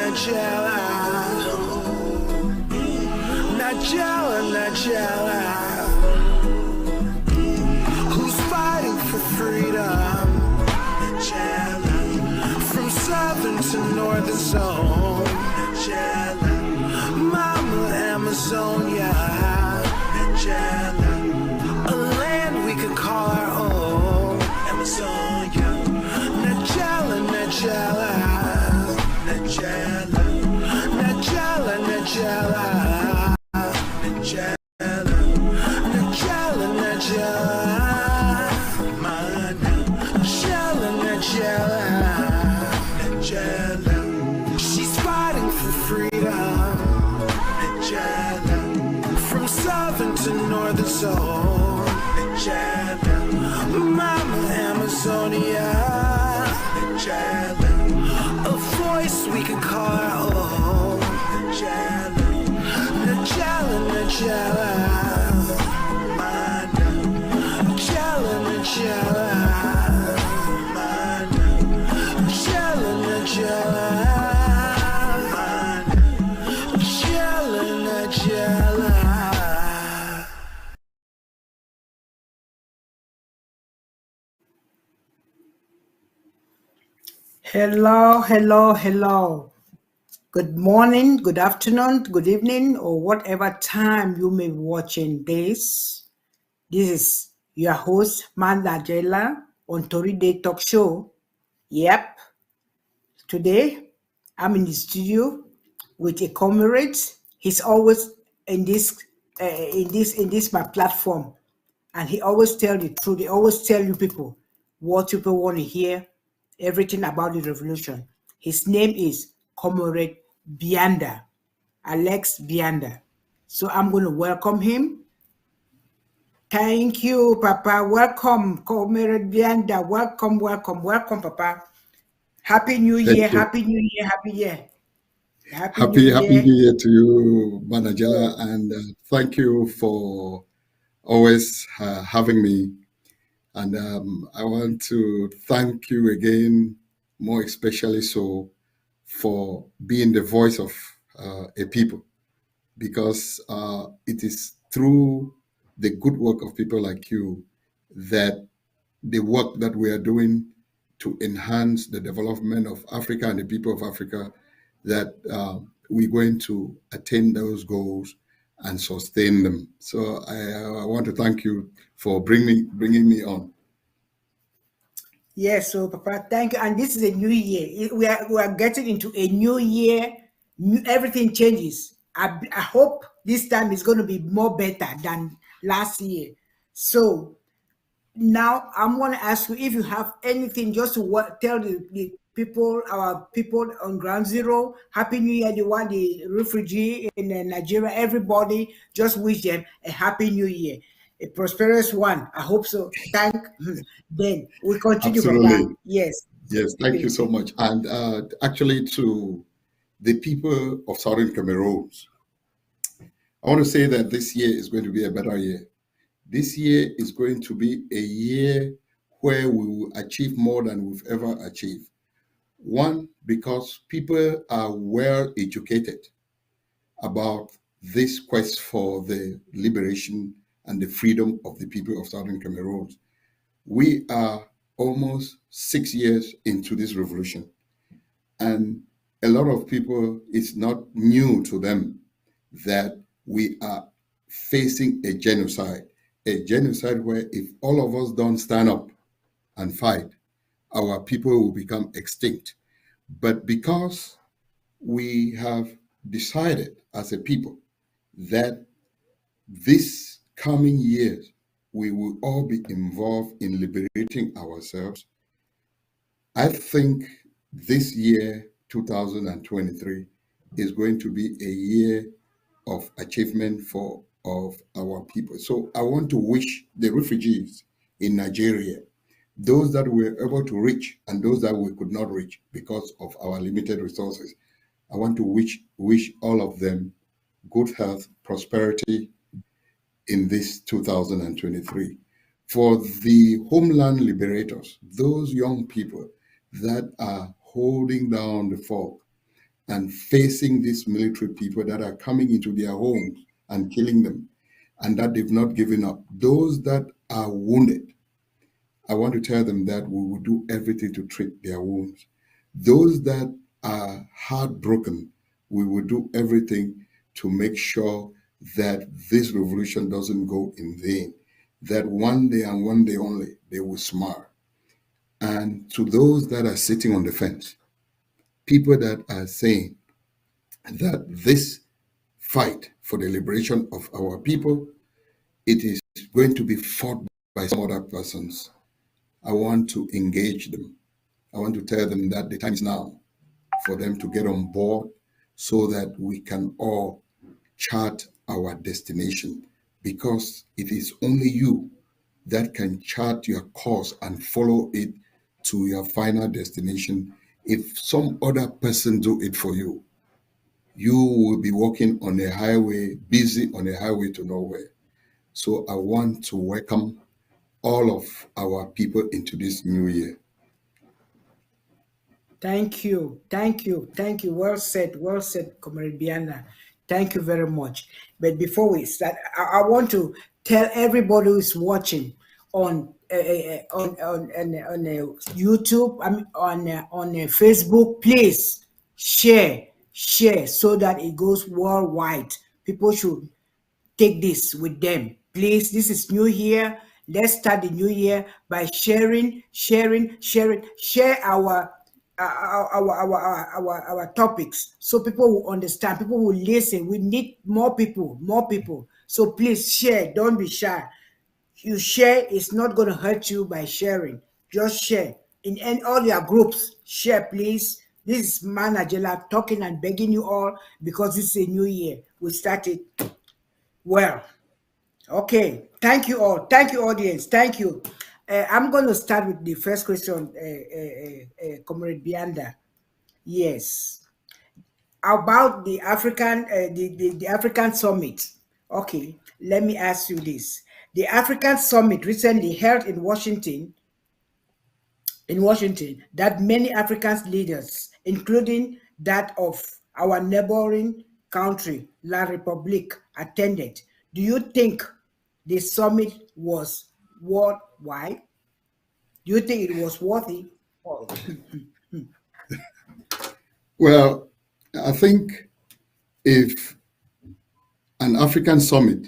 Najella, who's fighting for freedom. Najella, from southern to northern zone. Najella, Mama Amazonia. Najella, a land we could call our own. Amazonia. Najella, Najella, Najella, Najella, Najella. Najella, Najella, Najella, Najella, she's fighting for freedom. Najella, from southern to northern zone. Najella, Mama Amazonia. Najella, a voice we can call our own. Najella, Najella, Najella, Najella, Najella, Najella, Najella. Hello, hello, hello. Good morning, good afternoon, good evening, or whatever time you may be watching this. This is your host, Najella on Tori Dey Talk Show. Yep. Today, I'm in the studio with a comrade. He's always in this my platform, and he always tell the truth. He always tell you people what people want to hear, everything about the revolution. His name is Comrade Mbianda, Alex Mbianda. So I'm going to welcome him. Thank you, Papa. Welcome, Comrade Mbianda. Welcome, welcome, welcome, Papa. Happy New Year, Happy New Year, Happy Year. Happy New Year to you, Najella, and thank you for always having me. And I want to thank you again, more especially so, for being the voice of a people, because it is through the good work of people like you that the work that we are doing to enhance the development of Africa and the people of Africa, that we're going to attain those goals and sustain them. So I want to thank you for bringing me on. Yes, so Papa, thank you. And this is a new year. We are getting into a new year. Everything changes. I hope this time is going to be more better than last year. So now I'm going to ask you if you have anything just to tell the people, our people on Ground Zero, Happy New Year, the refugee in Nigeria, everybody, just wish them a Happy New Year. A prosperous one. I hope so. Then we continue from that. Yes. Yes, thank you so much. And actually, to the people of Southern Cameroon, I want to say that this year is going to be a better year. This year is going to be a year where we will achieve more than we've ever achieved. One, because people are well educated about this quest for the liberation and the freedom of the people of Southern Cameroon. We are almost 6 years into this revolution, and a lot of people, it's not new to them that we are facing a genocide where if all of us don't stand up and fight, our people will become extinct. But because we have decided as a people that this coming years we will all be involved in liberating ourselves, I think this year, 2023, is going to be a year of achievement of our people. So I want to wish the refugees in Nigeria, those that we were able to reach and those that we could not reach because of our limited resources, I want to wish all of them good health, prosperity in this 2023. For the homeland liberators, those young people that are holding down the fort and facing these military people that are coming into their homes and killing them, and that they've not given up. Those that are wounded, I want to tell them that we will do everything to treat their wounds. Those that are heartbroken, we will do everything to make sure that this revolution doesn't go in vain, that one day and one day only they will smile. And to those that are sitting on the fence, people that are saying that this fight for the liberation of our people, it is going to be fought by some other persons. I want to engage them. I want to tell them that the time is now for them to get on board so that we can all chart our destination, because it is only you that can chart your course and follow it to your final destination. If some other person do it for you, you will be walking on a highway, busy on a highway to nowhere. So I want to welcome all of our people into this new year. Thank you, thank you, thank you. Well said, Comrade Mbianda. Thank you very much. But before we start, I want to tell everybody who is watching on YouTube, I mean, on Facebook, please share so that it goes worldwide. People should take this with them. Please, this is new year. Let's start the new year by sharing. Share our topics so people will understand, people will listen. We need more people. So please share. Don't be shy. You share, it's not going to hurt you by sharing. Just share in all your groups. Share, please. This is Man Najella talking and begging you all, because this is a new year. We started well. Okay, thank you all. Thank you, audience. Thank you. I'm going to start with the first question, Comrade Bianda. Yes, about the the African summit. Okay, let me ask you this: the African summit recently held in Washington, that many African leaders, including that of our neighboring country, La Republique, attended. Do you think the summit was worthwhile? Do you think it was worthy? Oh, Well, I think if an African summit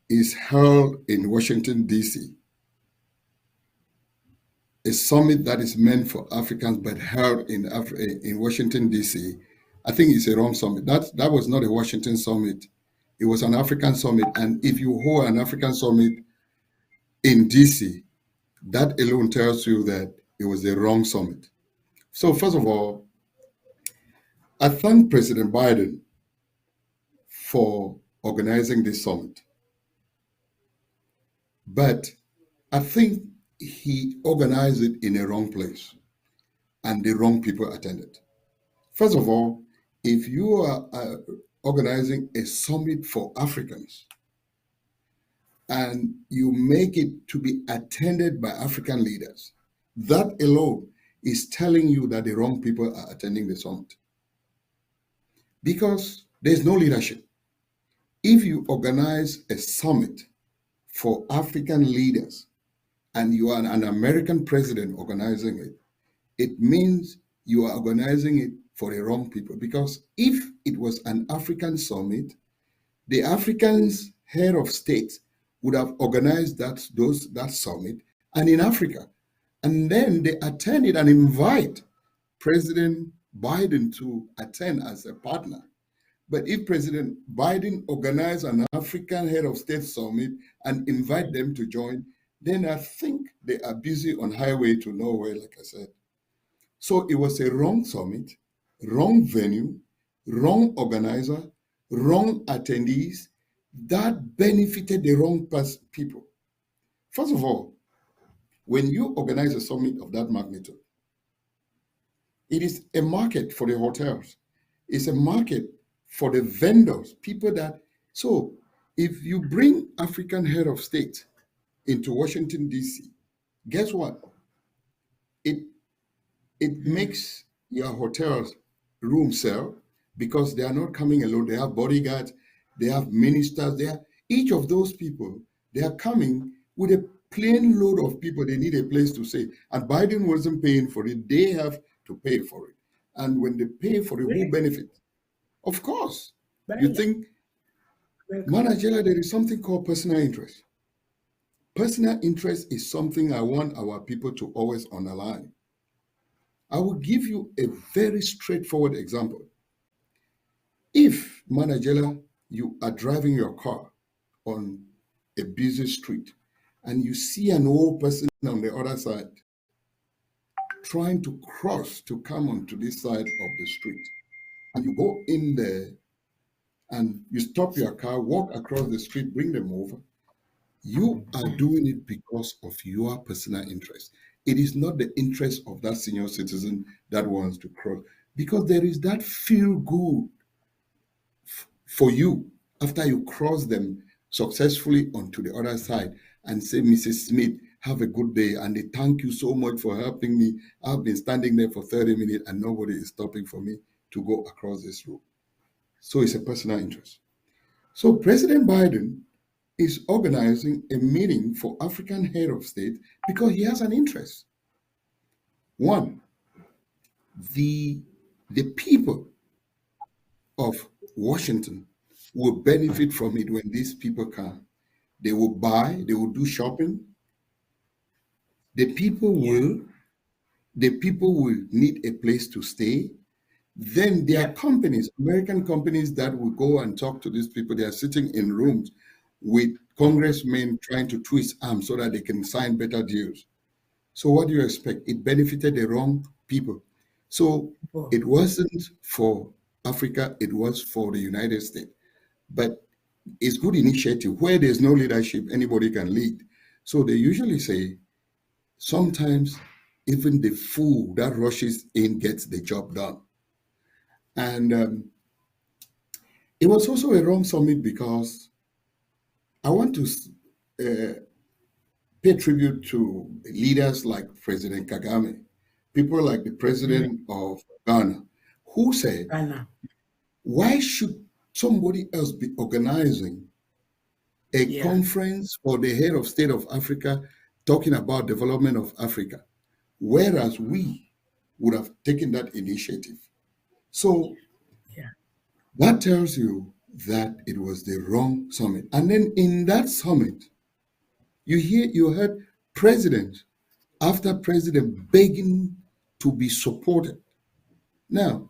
is held in Washington, D.C., a summit that is meant for Africans but held in Washington, D.C., I think it's a wrong summit. That was not a Washington summit. It was an African summit. And if you hold an African summit in D.C., that alone tells you that it was the wrong summit. So, first of all, I thank President Biden for organizing this summit. But I think he organized it in a wrong place and the wrong people attended. First of all, if you are organizing a summit for Africans and you make it to be attended by African leaders, that alone is telling you that the wrong people are attending the summit, because there's no leadership. If you organize a summit for African leaders and you are an American president organizing it, it means you are organizing it for the wrong people. Because if it was an African summit, the Africans head of states would have organized that summit and in Africa. And then they attend it and invite President Biden to attend as a partner. But if President Biden organized an African head of state summit and invite them to join, then I think they are busy on highway to nowhere, like I said. So it was a wrong summit, wrong venue, wrong organizer, wrong attendees that benefited the wrong people. First of all, when you organize a summit of that magnitude, it is a market for the hotels. It's a market for the vendors, people that. So if you bring African head of state into Washington, D.C., guess what? It makes your hotels room sell because they are not coming alone. They have bodyguards, they have ministers. They have each of those people. They are coming with a plane load of people. They need a place to stay, and Biden wasn't paying for it. They have to pay for it, and when they pay for it, who Really? benefits? Of course, you Very think, America. Manajela, there is something called personal interest. Personal interest is something I want our people to always underline. I will give you a very straightforward example. If, Manajela, you are driving your car on a busy street and you see an old person on the other side trying to cross to come onto this side of the street, and you go in there and you stop your car, walk across the street, bring them over, you are doing it because of your personal interest. It is not the interest of that senior citizen that wants to cross, because there is that feel good for you after you cross them successfully onto the other side and say, Mrs. Smith, have a good day. And they thank you so much for helping me. I've been standing there for 30 minutes and nobody is stopping for me to go across this road. So it's a personal interest. So President Biden is organizing a meeting for African head of state because he has an interest. One, the the people of Washington will benefit from it when these people come. They will buy, they will do shopping. The people Yeah. will the people will need a place to stay. Then there are Yeah. companies, American companies, that will go and talk to these people. They are sitting in rooms with congressmen trying to twist arms so that they can sign better deals. So what do you expect? It benefited the wrong people. So People. it wasn't for Africa, it was for the United States. But it's good initiative. Where there's no leadership, anybody can lead. So they usually say sometimes even the fool that rushes in gets the job done. And it was also a wrong summit because I want to uh, pay tribute to leaders like President Kagame, people like the Mm. president of Ghana, who said, Ghana. why should somebody else be organizing a Yeah. conference for the head of state of Africa talking about development of Africa, whereas we would have taken that initiative? So Yeah. that tells you that it was the wrong summit. And then in that summit, you heard president after president begging to be supported. Now,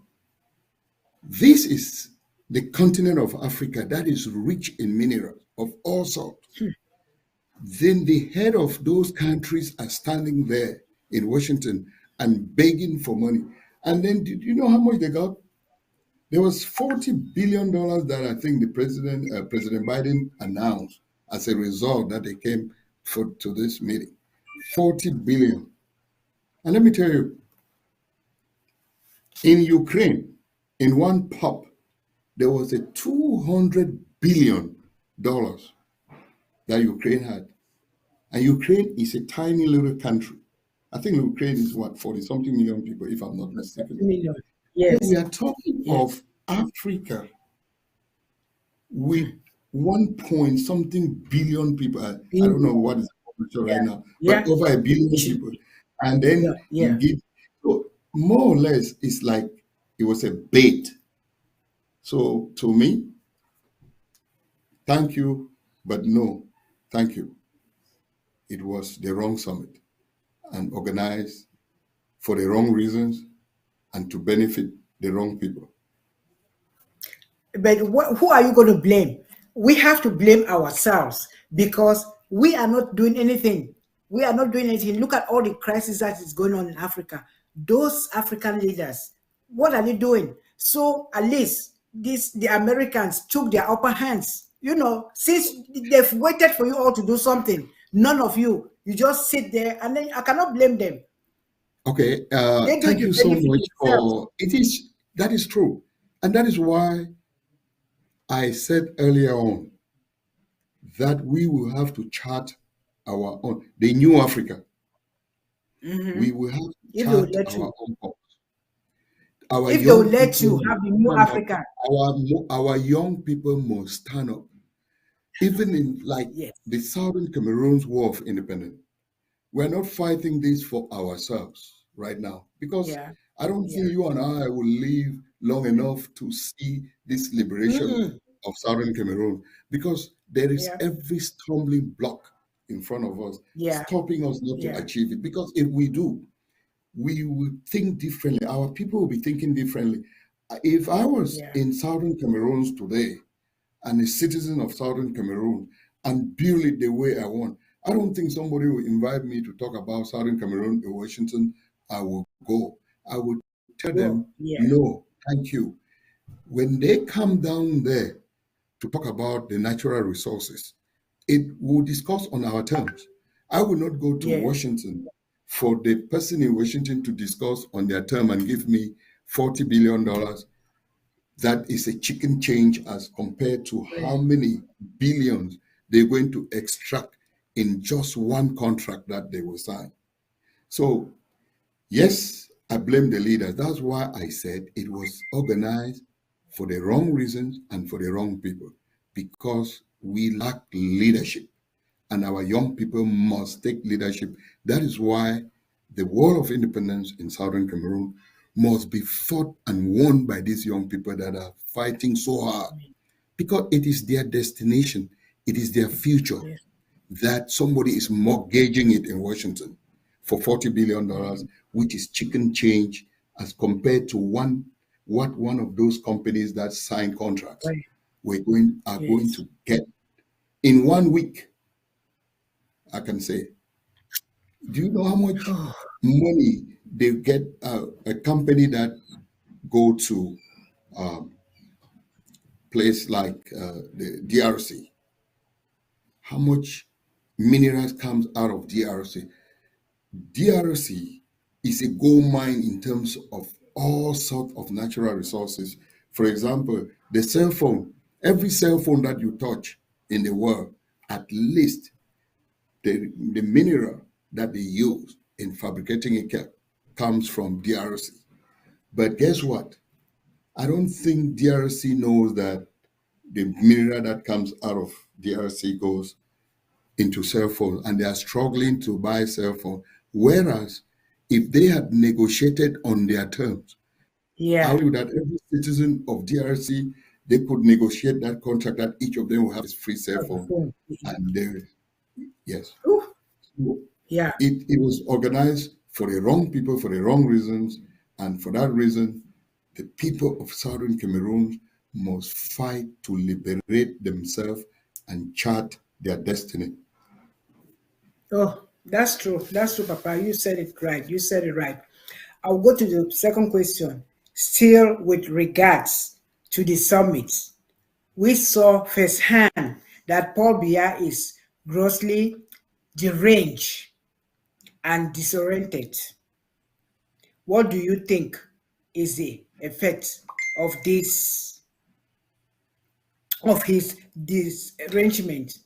this is the continent of Africa that is rich in minerals of all sorts. Then the head of those countries are standing there in Washington and begging for money. And then, did you know how much they got? There was $40 billion that I think the President Biden announced as a result that they came to this meeting. 40 billion. And let me tell you, in Ukraine, in one pop, there was a $200 billion that Ukraine had. And Ukraine is a tiny little country. I think Ukraine is what, 40 something million people, if I'm not mistaken. 30 million. So we Yes. are talking Yes. of Africa with 1 point something billion people. I don't know Billion. what is the population right Yeah. now, but Yeah. over a It billion should people. be. And Yeah. then you Yeah. give, so more or less, it's like it was a bait. So to me, thank you, but no, thank you. It was the wrong summit and organized for the wrong reasons and to benefit the wrong people. But who are you going to blame? We have to blame ourselves because we are not doing anything. We are not doing anything. Look at all the crisis that is going on in Africa. Those African leaders, what are they doing? So at least the Americans took their upper hands. Since they've waited for you all to do something, none of you, you just sit there, and then I cannot blame them. Okay, They do it thank to you so benefit much themselves. for it. Is that is true, and that is why I said earlier on that we will have to chart our own, the new Africa. We Mhm. will have to If they would chart let our you. own course. Our If they will young let people you must have the new stand up. Africa, Our young people must stand up. Even in like yes, the Southern Cameroon's War of Independence, we're not fighting this for ourselves right now because yeah, I don't yeah, think you and I will live long enough to see this liberation mm-mm, of Southern Cameroon because there is yeah, every stumbling block in front of us, yeah, stopping us not to yeah, achieve it. Because if we do, we will think differently. Our people will be thinking differently. If I was yeah, in Southern Cameroon today and a citizen of Southern Cameroon and build it the way I want, I don't think somebody will invite me to talk about Southern Cameroon in Washington. I will go. I would tell go, them, yeah, no, thank you. When they come down there to talk about the natural resources, it will discuss on our terms. I will not go to yes, Washington for the person in Washington to discuss on their term and give me $40 billion. That is a chicken change as compared to how right, many billions they're going to extract in just one contract that they will sign. So, yes, I blame the leaders. That's why I said it was organized for the wrong reasons and for the wrong people because we lack leadership and our young people must take leadership. That is why the war of independence in Southern Cameroon must be fought and won by these young people that are fighting so hard because it is their destination, it is their future yes, that somebody is mortgaging it in Washington for $40 billion, mm, which is chicken change as compared to what one of those companies that sign contracts right, are going yes. to get in 1 week. I can say, do you know how much Oh, money they get? A company that go to um, place like the DRC, how much minerals comes out of DRC? DRC is a gold mine in terms of all sorts of natural resources. For example, the cell phone, every cell phone that you touch in the world, at least the mineral that they use in fabricating it comes from DRC. But guess what? I don't think DRC knows that the mineral that comes out of DRC goes into cell phones and they are struggling to buy cell phone. Whereas if they had negotiated on their terms, I yeah, will that every citizen of DRC they could negotiate that contract that each of them will have his free cell of the phone. phone. And there, yes. Ooh, So yeah. it was organized for the wrong people for the wrong reasons. And for that reason, the people of Southern Cameroon must fight to liberate themselves and chart their destiny. Oh, that's true. That's true, Papa. You said it right. You said it right. I'll go to the second question. Still with regards to the summit, we saw firsthand that Paul Biya is grossly deranged and disoriented. What do you think is the effect of this of his disarrangement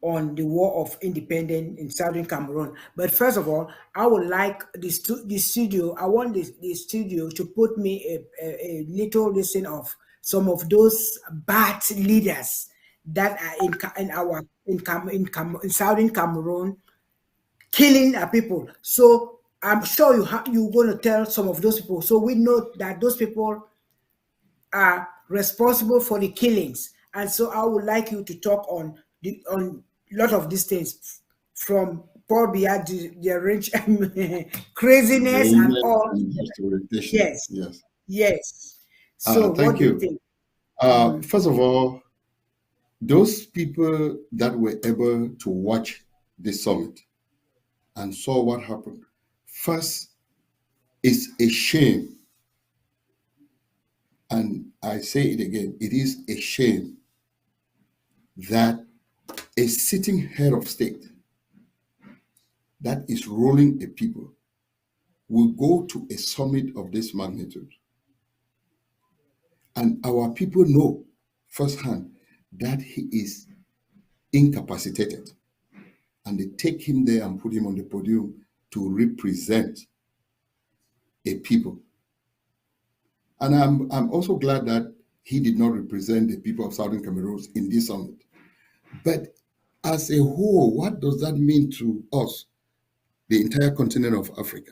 on the War of Independence in Southern Cameroon? But first of all, I would like the studio. I want the studio to put me a little listen of some of those bad leaders that are in our in Southern Cameroon killing our people. So I'm sure you're going to tell some of those people. So we know that those people are responsible for the killings. And so I would like you to talk on a lot of these things from Paul Biya, the arrange craziness and Derangement all. and disorientation. Yes, Yes. yes. So what Thank do you you. think? Mhm. First of all, those people that were able to watch the summit and saw what happened, first, it's a shame. And I say it again, it is a shame that a sitting head of state that is ruling a people will go to a summit of this magnitude. And our people know firsthand that he is incapacitated. And they take him there and put him on the podium to represent a people. And I'm also glad that he did not represent the people of Southern Cameroon in this summit. But as a whole, what does that mean to us, the entire continent of Africa?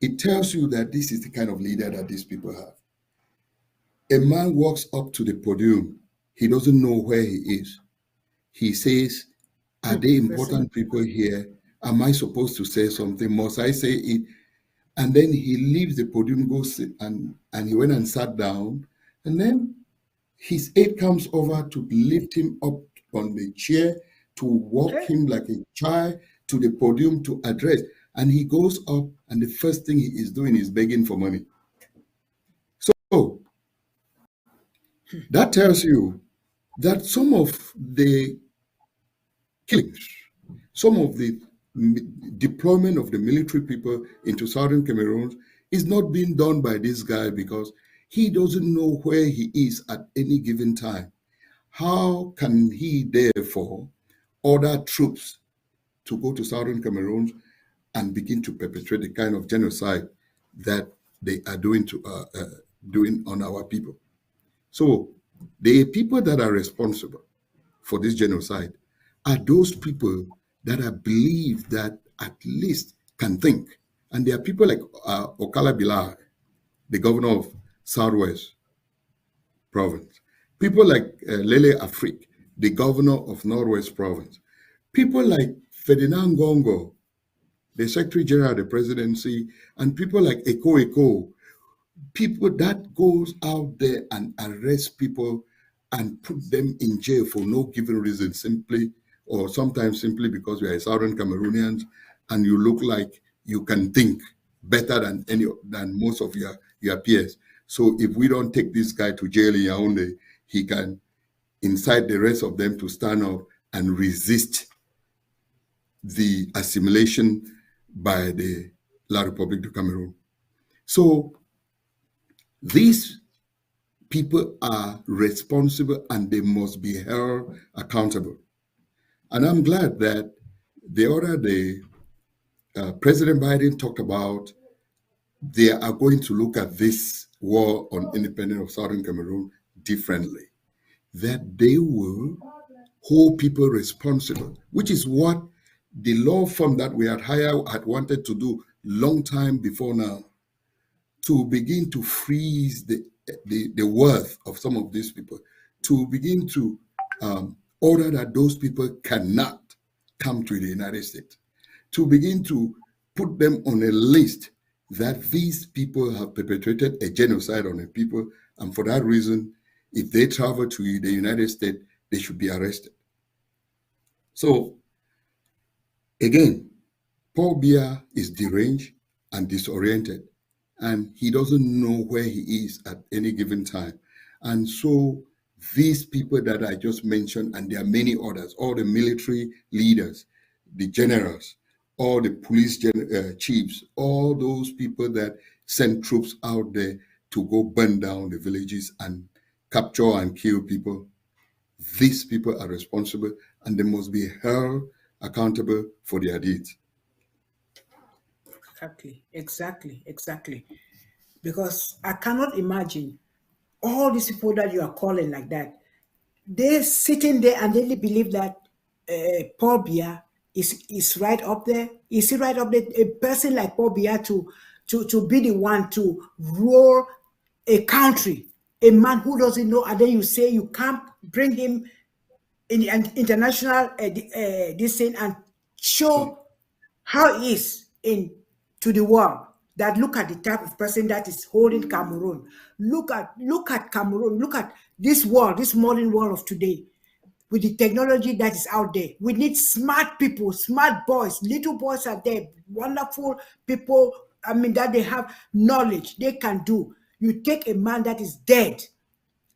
It tells you that this is the kind of leader that these people have. A man walks up to the podium, he doesn't know where he is. He says, are there important people here? Am I supposed to say something? Must I say it? And then he leaves the podium, goes sit, and he went and sat down. And then his aide comes over to lift him up on the chair, to walk him like a child to the podium to address. And he goes up, and the first thing he is doing is begging for money. So that tells you that some of the killings, some of the deployment of the military people into Southern Cameroon is not being done by this guy because he doesn't know where he is at any given time. How can he therefore order troops to go to Southern Cameroon and begin to perpetrate the kind of genocide that they are doing on our people? So the people that are responsible for this genocide are those people that I believe that at least can think. And there are people like Okala Bilal, the governor of Southwest Province. People like Lele Afrik, the governor of Northwest Province. People like Ferdinand Gongo, the Secretary General of the Presidency, and people like Eko, people that goes out there and arrest people and put them in jail for no given reason, simply or sometimes simply because we are Southern Cameroonians and you look like you can think better than most of your peers. So if we don't take this guy to jail in Yaoundé, he can incite the rest of them to stand up and resist the assimilation by the La République du Cameroon. So these people are responsible and they must be held accountable. And I'm glad that the other day, President Biden talked about they are going to look at this war on independence of Southern Cameroon differently, that they will hold people responsible, which is what the law firm that we had hired had wanted to do long time before now, to begin to freeze the worth of some of these people, to begin to order that those people cannot come to the United States, to begin to put them on a list that these people have perpetrated a genocide on the people, and for that reason, if they travel to the United States, they should be arrested. So, again, Paul Biya is deranged and disoriented, and he doesn't know where he is at any given time. And so these people that I just mentioned, and there are many others, all the military leaders, the generals, all the police chiefs, all those people that send troops out there to go burn down the villages and capture and kill people, these people are responsible and they must be held accountable for their deeds. Exactly. Because I cannot imagine all these people that you are calling like that. They're sitting there and they believe that Paul Biya is right up there. Is he right up there? A person like Paul Biya to be the one to rule a country, a man who doesn't know, and then you say you can't bring him in an international this thing and show how he is in to the world, that look at the type of person that is holding Cameroon. Look at Cameroon. Look at this world, this modern world of today, with the technology that is out there. We need smart people, smart boys. Little boys are there, wonderful people. I mean, that they have knowledge, they can do. You take a man that is dead,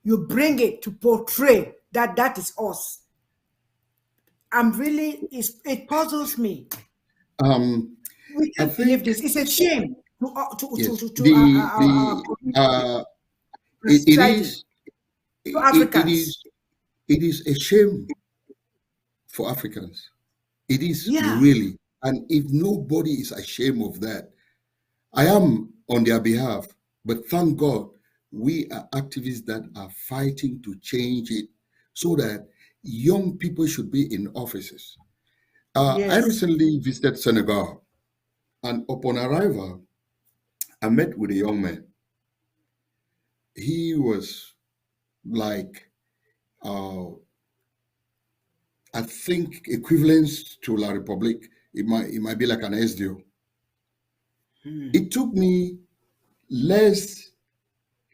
you bring it to portray that is us. It puzzles me. We I can't believe think this. It's a shame yes, to our it society, is to Africans. it is a shame for Africans. It is Yeah, really, and if nobody is ashamed of that, I am on their behalf. But thank God we are activists that are fighting to change it so that young people should be in offices. I Yes. recently visited Senegal, and upon arrival, I met with a young man. He was like, uh, I think, equivalent to La Republique. It might be like an SDO. Hmm. It took me less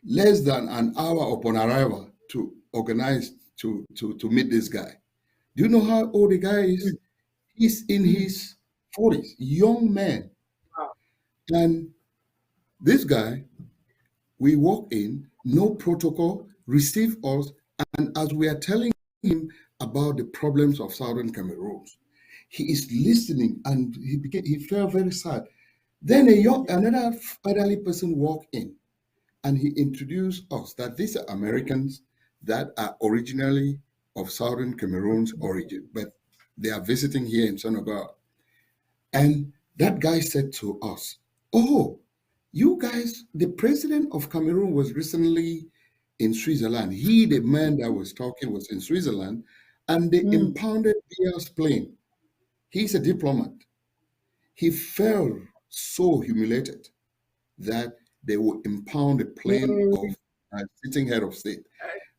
less than an hour upon arrival to organize to meet this guy. Do you know how old the guy is? Hmm. He's in Hmm. his 40s, young man. Wow. And this guy, we walk in, no protocol, receive us, and as we are telling him about the problems of Southern Cameroon, he is listening, and he felt very sad. Then another elderly person walked in, and he introduced us that these are Americans that are originally of Southern Cameroon's origin, but they are visiting here in Senegal. And that guy said to us, "Oh, you guys, the president of Cameroon was recently in Switzerland. He, the man that was talking, was in Switzerland, and they Hmm. impounded Bia's plane. He's a diplomat. He felt so humiliated that they would impound a plane Hmm. of a sitting head of state.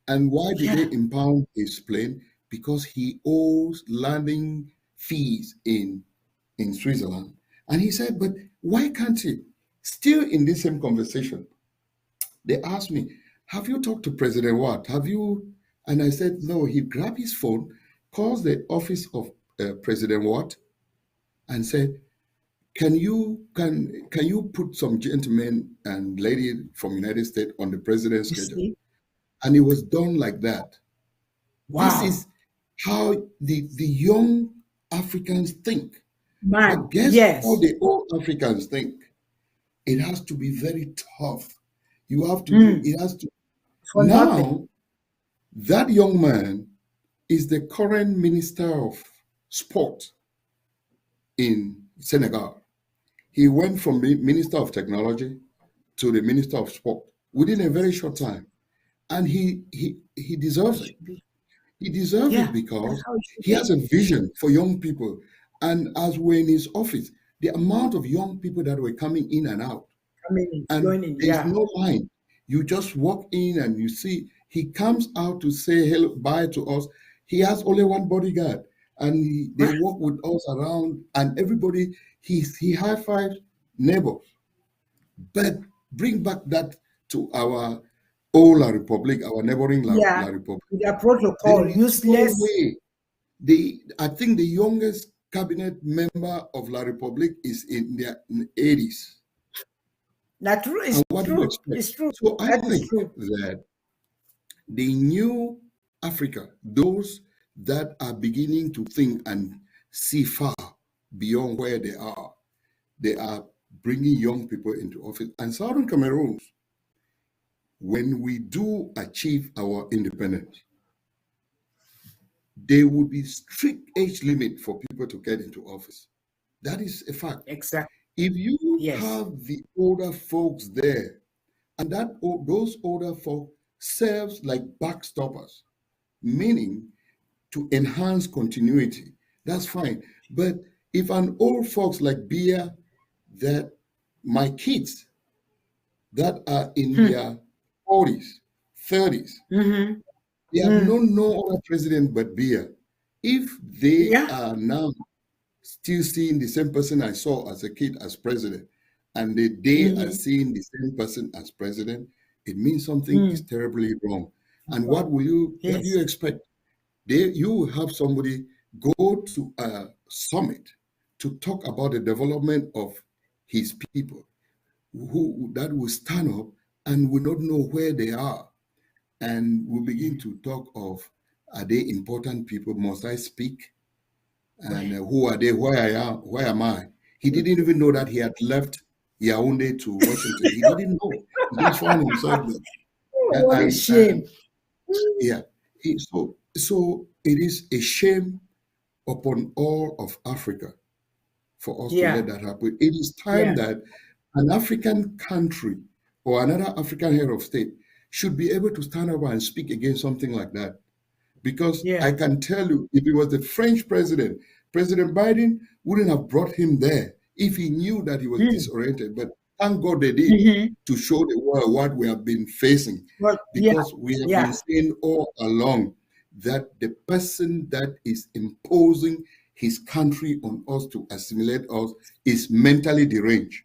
And why did they Yeah. impound his plane? Because he owes landing fees in Switzerland. And he said, but why can't he? Still in this same conversation, they asked me, have you talked to President Watt? Have you? And I said, no. He grabbed his phone, calls the office of President Watt, and said, can you put some gentlemen and lady from United States on the president's You schedule? see? And it was done like that. This Wow. is how the young Africans think. But Man. guess how Yes. the old Africans think? It has to be very tough. You have to do Hmm. it has to For nothing. now. That young man is the current minister of sport in Senegal. He went from minister of technology to the minister of sport within a very short time, and he How deserves it it. should be. He deserves it Yeah. That's because how it should he has be. a vision for young people. And as we're in his office, the amount of young people that were coming in and out, Coming in, and flowing in. there's Yeah. no line. You just walk in and you see he comes out to say hello, bye to us. He has only one bodyguard, and they Right. walk with us around, and everybody he high fives neighbors. But bring back that to our old La Republic, our neighboring La Yeah. Republic. With their There protocol, is no useless. way. I think the youngest cabinet member of La Republique is in their 80s. That's true. And It's what do you true. expect? It's true. So I That is think true. that the new Africa, those that are beginning to think and see far beyond where they are bringing young people into office. And Southern Cameroon, when we do achieve our independence, there will be strict age limit for people to get into office. That is a fact. Exactly. If you Yes. have the older folks there, and those older folks serves like backstoppers, meaning to enhance continuity, that's fine. But if an old folks like Bia, that my kids that are in Hmm. their 40s, 30s, Mm-hmm. they have Mm. known no other president but Bia. If they Yeah. are now still seeing the same person I saw as a kid as president, and they are Mm-hmm. seeing the same person as president, it means something is Mm. terribly wrong. And Wow. what do you Yes. expect? You will have somebody go to a summit to talk about the development of his people who that will stand up and will not know where they are, and will begin to talk of, are they important people? Must I speak? And Well, who are they? Where am I? He didn't even know that he had left Yaoundé to Washington. He didn't know. He just found himself there. oh, A- what a and shame. Mm. yeah, so it is a shame upon all of Africa for us to let Yeah. that happen. It is time Yeah. that an African country or another African head of state should be able to stand up and speak against something like that. Because I Yeah. can tell you, if it was the French president, President Biden wouldn't have brought him there if he knew that he was Mm. disoriented. But thank God they did, Mm-hmm. to show the world what we have been facing. Well, yeah, Because we have been yeah, saying all along that the person that is imposing his country on us to assimilate us is mentally deranged.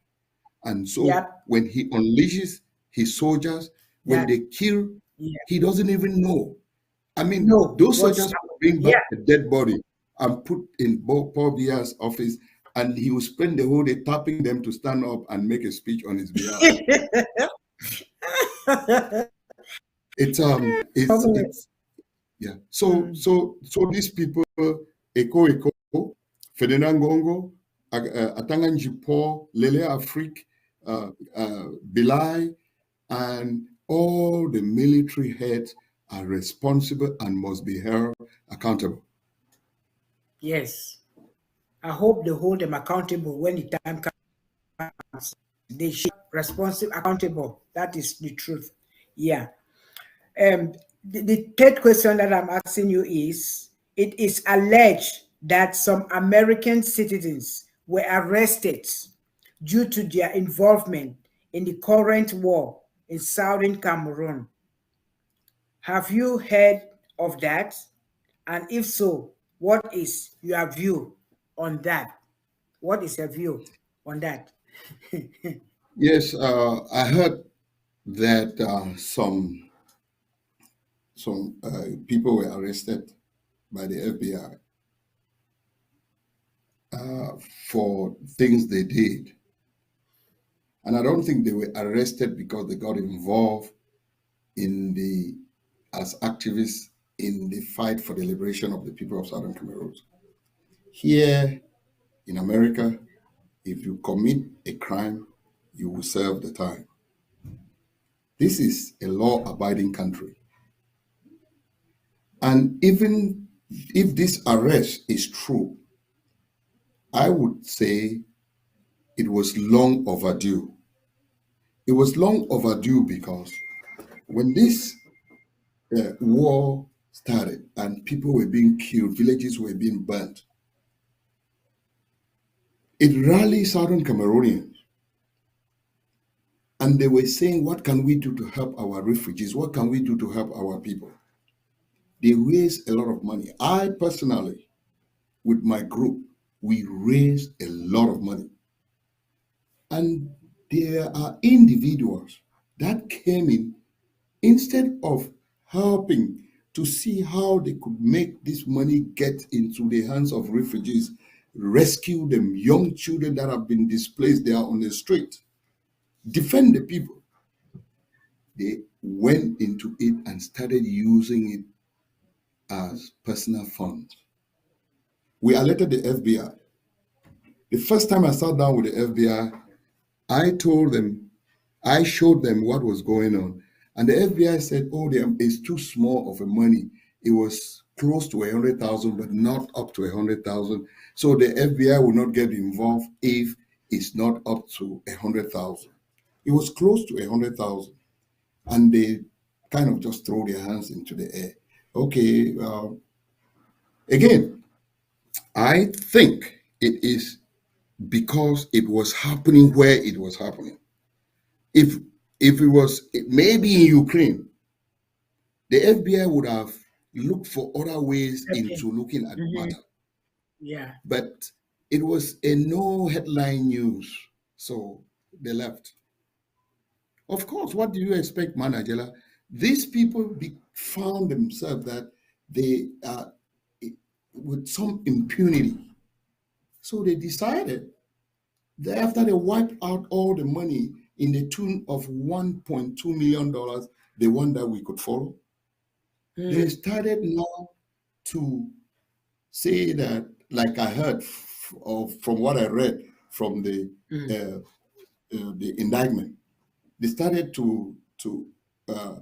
And so yeah, when he unleashes his soldiers, when yeah, they kill, yeah. he doesn't even know. I mean, No, those what's soldiers will bring back yeah. a dead body and put in Paul Biya's office, and he will spend the whole day tapping them to stand up and make a speech on his behalf. It's yeah. Mm. So these people, Eko, Ferdinand Gongo, Atanganji Paul, Lele Afrique, Bilai, and all the military heads are responsible and must be held accountable. Yes. I hope they hold them accountable when the time comes. They should be responsible, accountable. That is the truth. Yeah. The third question that I'm asking you is: it is alleged that some American citizens were arrested due to their involvement in the current war in southern Cameroon. Have you heard of that? And if so, what is your view on that? What is your view on that? Yes, I heard that some people were arrested by the FBI for things they did, and I don't think they were arrested because they got involved in the as activists in the fight for the liberation of the people of Southern Cameroon. Here in America, if you commit a crime, you will serve the time. This is a law-abiding country, and even if this arrest is true, I would say it was long overdue. It was long overdue because when this war started and people were being killed, villages were being burnt, it rallied Southern Cameroonians, and they were saying, what can we do to help our refugees? What can we do to help our people? They raised a lot of money. I personally, with my group, we raised a lot of money. And there are individuals that came in, instead of helping to see how they could make this money get into the hands of refugees, rescue them, young children that have been displaced, they are on the street, defend the people. They went into it and started using it as personal funds. We alerted the FBI. The first time I sat down with the FBI, I told them, I showed them what was going on. And the FBI said, oh, it's too small of a money. It was close to 100,000, but not up to 100,000. So the FBI will not get involved if it's not up to 100,000. It was close to 100,000. And they kind of just throw their hands into the air. Okay, again, I think it is because it was happening where it was happening. If it was maybe in Ukraine, the FBI would have looked for other ways Okay. into looking at the Mhm. matter. Yeah. But it was a no headline news, so they left. Of course, what do you expect, Managela? These people found themselves that they are with some impunity. So they decided that after they wiped out all the money in the tune of $1.2 million, the one that we could follow, they Mm. started now to say that, like I heard from what I read from Mm. uh, the indictment, they started to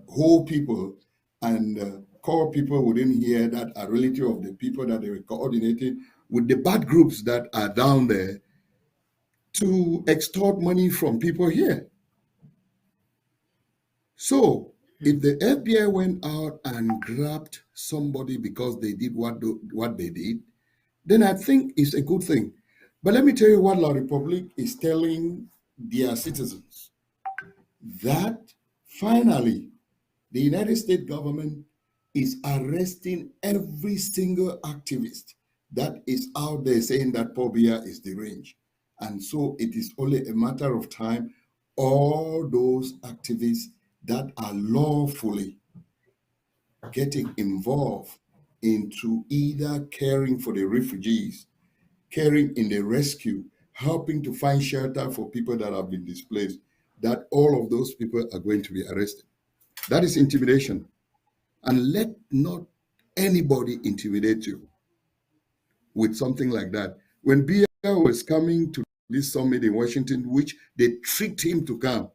hold people and call people within here that are relative of the people that they were coordinating with the bad groups that are down there to extort money from people here. So If the FBI went out and grabbed somebody because they did what they did, then I think it's a good thing. But let me tell you what La Republique is telling their citizens, that finally the United States government is arresting every single activist that is out there saying that Paul Biya is deranged. And so it is only a matter of time. All those activists that are lawfully getting involved into either caring for the refugees, caring in the rescue, helping to find shelter for people that have been displaced, that all of those people are going to be arrested. That is intimidation. And let not anybody intimidate you with something like that. When Biya was coming to this summit in Washington, which they tricked him to come,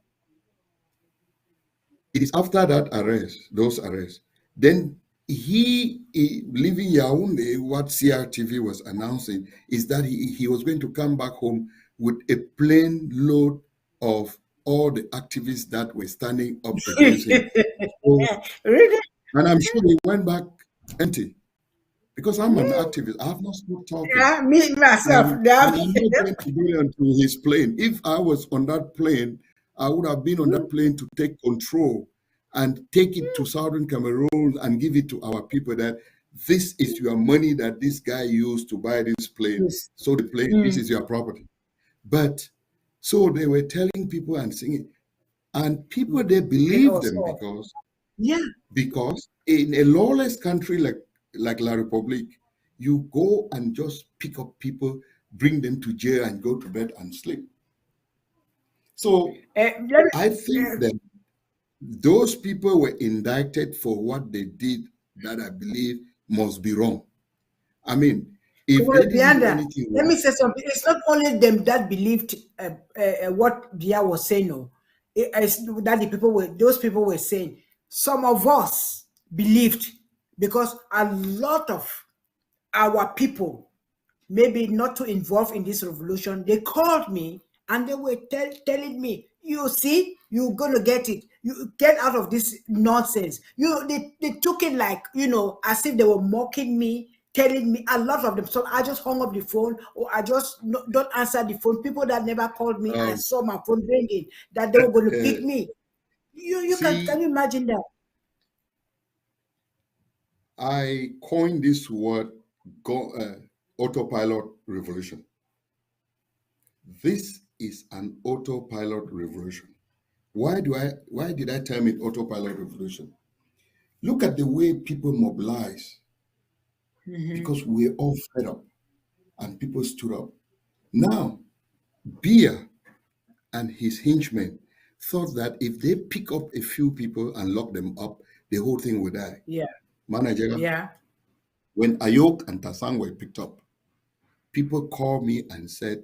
it is after that arrest, those arrests, then he leaving Yaoundé, what CRTV was announcing is that he was going to come back home with a plane load of all the activists that were standing up against him. So, Really? and I'm sure he went back empty because I'm an activist. I have not stopped talking. Yeah, me myself. And I'm not going to go onto his plane. If I was on that plane, I would have been on that plane to take control and take it to Southern Cameroon and give it to our people that this is your money that this guy used to buy this plane. Yes. So the plane, this is your property. But so they were telling people and singing, and people they And believed them also, yeah, because in a lawless country like La Republique, you go and just pick up people, bring them to jail, and go to bed and sleep. So let me, I think uh, that those people were indicted for what they did that I believe must be wrong. I mean, if they didn't do Mbianda, anything let wrong, me say something. It's not only them that believed what Bia was saying. No, it's that those people were saying. Some of us believed because a lot of our people, maybe not to involve in this revolution, they called me and they were telling me, you see, you're gonna get it. You get out of this nonsense. They took it like, as if they were mocking me, telling me a lot of them. So I just hung up the phone, or I just don't answer the phone. People that never called me, I um, saw my phone ringing, that they were going to pick uh, me. You can see, you imagine that? I coined this word autopilot revolution. This is an autopilot revolution. Why did I term it autopilot revolution? Look at the way people mobilize Mhm. because we're all fed up and people stood up. Now, Bia and his henchmen thought that if they pick up a few people and lock them up, the whole thing will die. Yeah, Manager, yeah. when Ayok and Tasang were picked up, people called me and said,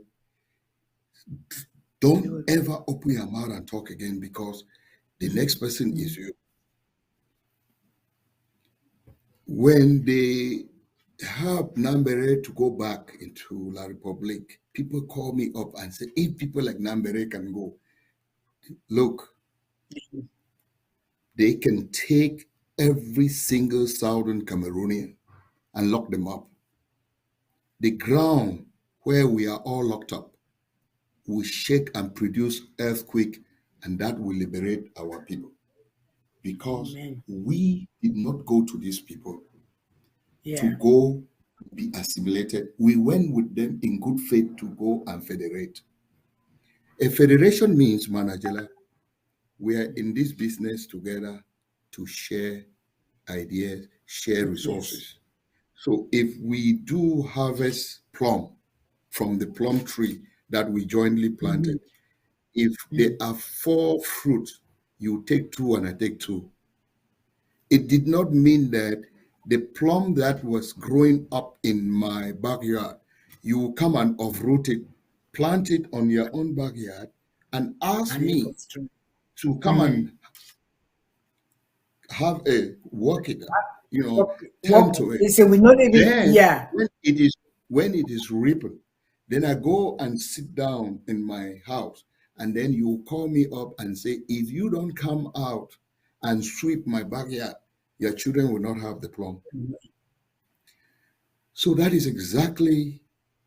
don't ever open your mouth and talk again because the next person is you. When they helped Nambere to go back into La Republique, people call me up and say, if people like Nambere can go, look, they can take every single Southern Cameroonian and lock them up. The ground where we are all locked up will shake and produce earthquake, and that will liberate our people. Because Amen. we did not go to these people to Yeah. go be assimilated. We went with them in good faith to go and federate. A federation means, Manajela, we are in this business together to share ideas, share Yes. resources. So if we do harvest plum from the plum tree that we jointly planted, Mhm. if there Mm. are four fruits, you take two and I take two. It did not mean that the plum that was growing up in my backyard, you come and uproot it, plant it on your own backyard, and ask And it me goes through. to come Mm. and have a work it, tend What to it. they say we not even, Then yeah. when it is ripened, then I go and sit down in my house, and then you call me up and say, if you don't come out and sweep my backyard, your children will not have the plum. So that is exactly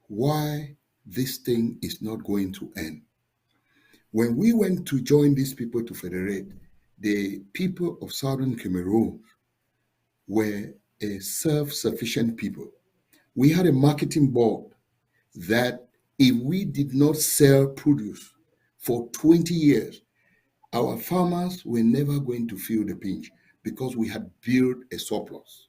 why this thing is not going to end. When we went to join these people to federate, the people of Southern Cameroon were a self-sufficient people. We had a marketing board that if we did not sell produce for 20 years, our farmers were never going to feel the pinch because we had built a surplus.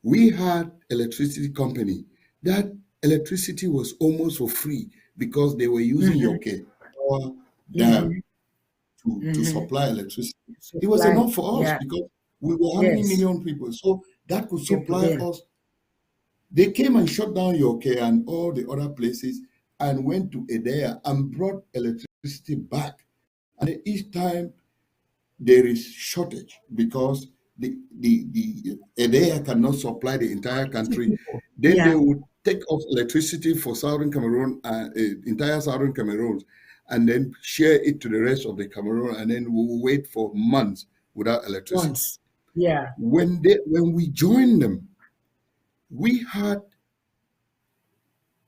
We had electricity company. That electricity was almost for free because they were using Mm-hmm. Yoke power dam Mm-hmm. to Mm-hmm. supply electricity. It was Supply. enough for us Yeah. because we were how many Yes. million people? So that could People supply there. us. They came and shut down Yoke and all the other places and went to Edea and brought electricity back. And each time there is shortage because the Edea cannot supply the entire country, People. then they Yeah. would take off electricity for Southern Cameroon, entire Southern Cameroon, and then share it to the rest of the Cameroon, and then we will wait for months without electricity. Once. Yeah. When we joined them, we had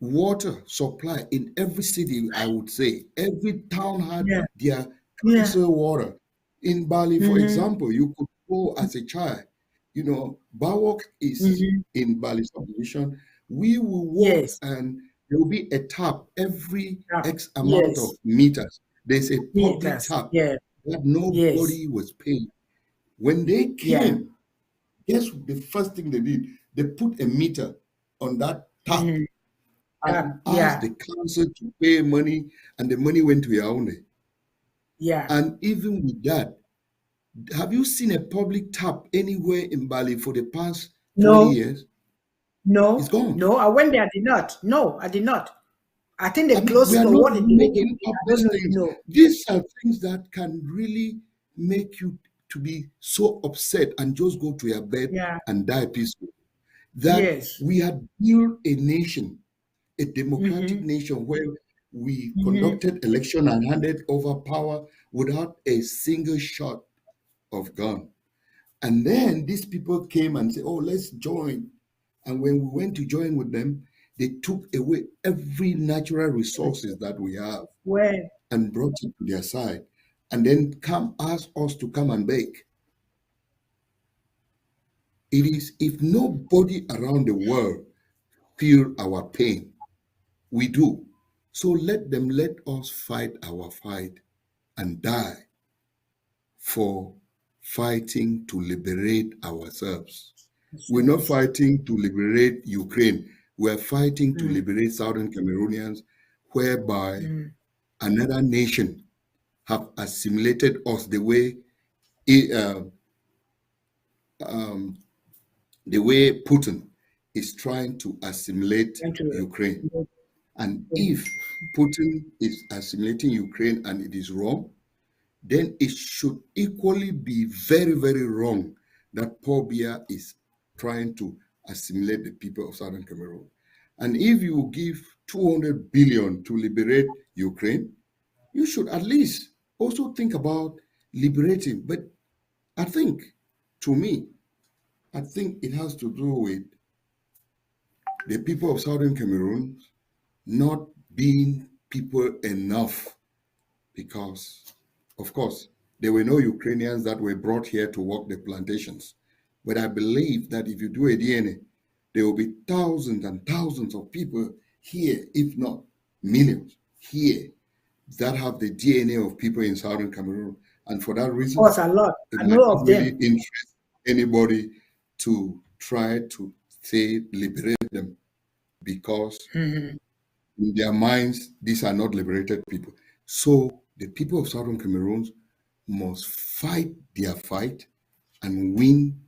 water supply in every city. I would say every town had Yeah. their Yeah. council water. In Bali, for Mm-hmm. example, you could go as a child. Bawok is Mm-hmm. in Bali subdivision. We will walk Yes. and there will be a tap every Yeah. X amount of Yes. meters. There's a public Meters. tap Yeah. that Yes. nobody was paying. When they Yeah. came, guess the first thing they did? They put a meter on that tap Mm-hmm. and asked Yeah. the council to pay money, and the money went to Yaoundé. Yeah. And even with that, have you seen a public tap anywhere in Bali for the past 20 No. years? It's No. gone. No. I went there. I did not. No, I did not. I think I the mean, we closest are or not what they were making doing, up I don't these know if you things. know. These are things that can really make you to be so upset and just go to your bed Yeah. and die peacefully. That Yes. we had built a nation, a democratic Mm-hmm. nation where we Mm-hmm. conducted election and handed over power without a single shot of gun. And then these people came and said, "Oh, let's join." And when we went to join with them, they took away every natural resources that we have Well, and brought it to their side, and then come ask us to come and bake. It is if nobody around the world feel our pain, we do. So let us fight our fight and die for fighting to liberate ourselves. We're not ourselves. fighting to liberate Ukraine. We're fighting to Mm, liberate Southern Cameroonians, whereby mm. another nation have assimilated us uh, um, the way Putin is trying to assimilate Trying to Ukraine. And if Putin is assimilating Ukraine and it is wrong, then it should equally be very, very wrong that Paul Biya is trying to assimilate the people of Southern Cameroon. And if you give 200 billion to liberate Ukraine, you should at least also think about liberating. But I think, to me, I think it has to do with the people of Southern Cameroon not being people enough because, of course, there were no Ukrainians that were brought here to work the plantations. But I believe that if you do a DNA, there will be thousands and thousands of people here, if not millions, here that have the DNA of people in Southern Cameroon. And for that Of reason, course, a lot. it I might know not of really them. interest anybody to try to say liberate them because Mhm. in their minds, these are not liberated people. So the people of Southern Cameroon must fight their fight and win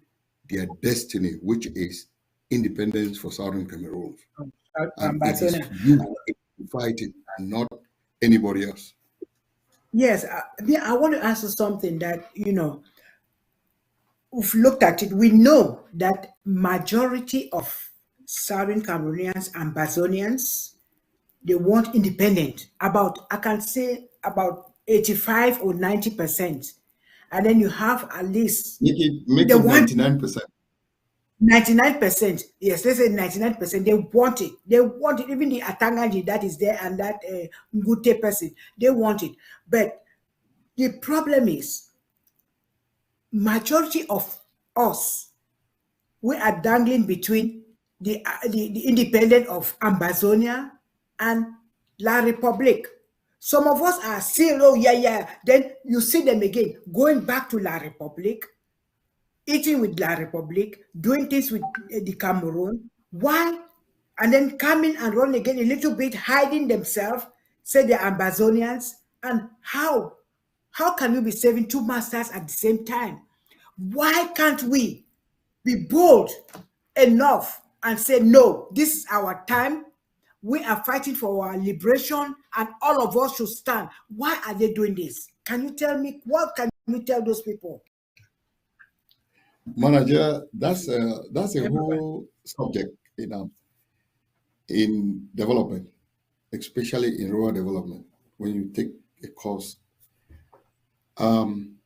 their destiny, which is independence for Southern Cameroon. And it is Barcelona. you who fight it and not anybody else. Yes, yeah, I want to ask you something that, we've looked at it. We know that majority of Southern Cameroonians and Bazonians, they want independent. I can say about 85 or 90%. and then you have at least Make they it want 99%. 99%. Yes, let's say 99%. They want it. They want it. Even the Atangaji that is there and that Ngute person, they want it. But the problem is, majority of us, we are dangling between the independent of Ambazonia and La Republic. Some of us are still, oh yeah, yeah. Then you see them again going back to La Republic, eating with La Republic, doing things with the Cameroon. Why? And then coming and run again a little bit, hiding themselves, say they're Ambazonians. And how? How can you be serving two masters at the same time? Why can't we be bold enough and say, no, this is our time. We are fighting for our liberation and all of us should stand. Why are they doing this? Can you tell me? What can you tell those people? Manager, that's a whole subject in development, especially in rural development. When you take a course, um,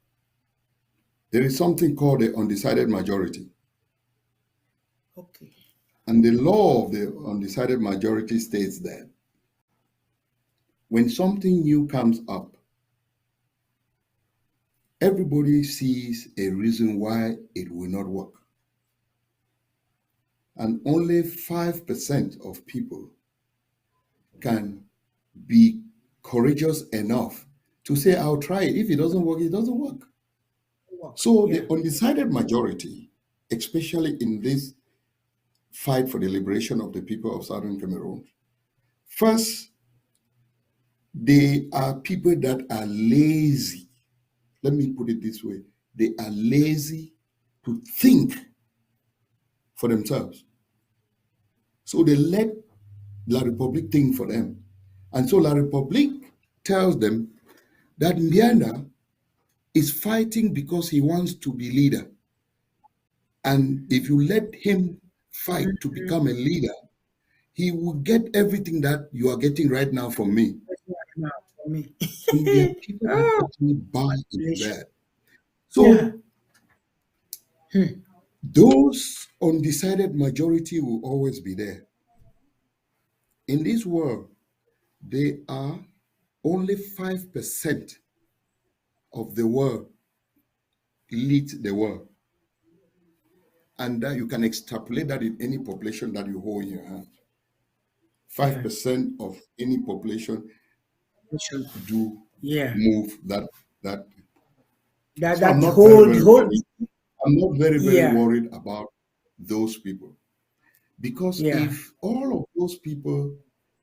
there is something called the undecided majority. Okay. And the law of the undecided majority states that when something new comes up, everybody sees a reason why it will not work. And only 5% of people can be courageous enough to say, I'll try it. If it doesn't work, it doesn't work. So Yeah. the undecided majority, especially in this fight for the liberation of the people of Southern Cameroon, first, they are people that are lazy. Let me put it this way. They are lazy to think for themselves. So they let La Republique think for them. And so La Republique tells them that Mbianda is fighting because he wants to be leader. And if you let him fight to Mhm. become a leader, he will get everything that you are getting right now from me. That's what now for me. And there are people that Oh, actually buy into relation. that. Yeah. So those undecided majority will always be there. In this world, they are only 5% of the world lead the world. And that you can extrapolate that in any population that you hold in your hand. Yeah. 5% of any population Relation. do Yeah. move that. That So I'm that not very, the very whole worried. I'm not very, very yeah. worried about those people. Because Yeah. if all of those people,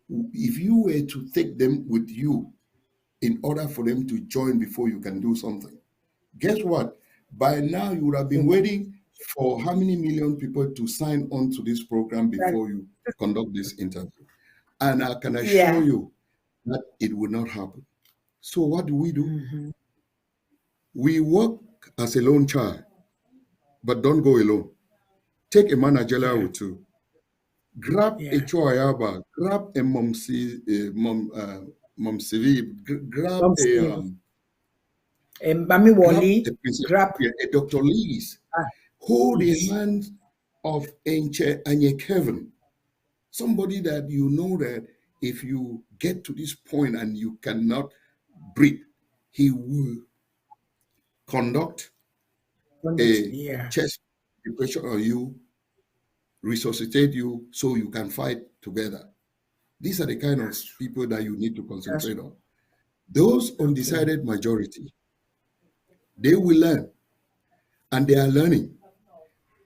if you were to take them with you in order for them to join before you can do something, guess what? By now, you would have been So waiting for how many million people to sign on to this program that before you conduct this interview. And I can assure yeah. you that it will not happen. So what do? Mhm. We work as a lone child, but don't go alone. Take a managerial Yeah. with you. Grab a Yeah. choyaba, grab a mom civi, grab Some say Mami a Wally princess, grab a Dr. Lee's. ah, Hold the yes. hands of Enche Anye Kevin, somebody that you know that if you get to this point and you cannot breathe, he will conduct a Yeah. chest depression on you, resuscitate you so you can fight together. These are the kind of That's true. people that you need to That's concentrate on. Those okay. undecided majority, they will learn and they are learning.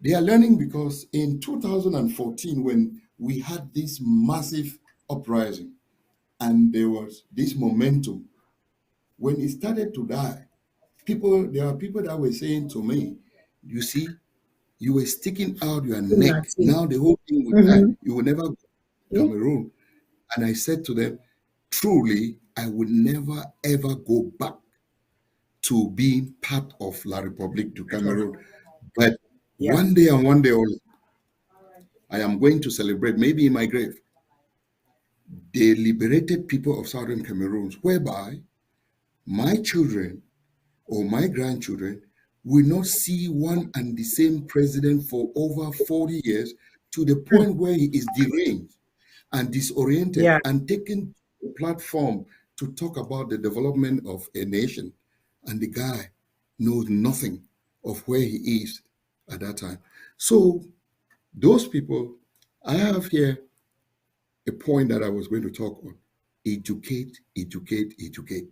They are learning because in 2014, when we had this massive uprising and there was this momentum, when it started to die, there are people that were saying to me, you see, you were sticking out your neck. Nothing. Now the whole thing will die. Mm-hmm. You will never go to Yeah. Cameroon. And I said to them, truly, I will never ever go back to being part of La République du That's all. Cameroon. But Yeah. one day and one day only, I am going to celebrate, maybe in my grave, the liberated people of Southern Cameroon, whereby my children or my grandchildren will not see one and the same president for over 40 years, to the point where he is deranged and disoriented Yeah. and taking a platform to talk about the development of a nation. And the guy knows nothing of where he is at that time. So those people, I have here a point that I was going to talk on. Educate, educate, educate.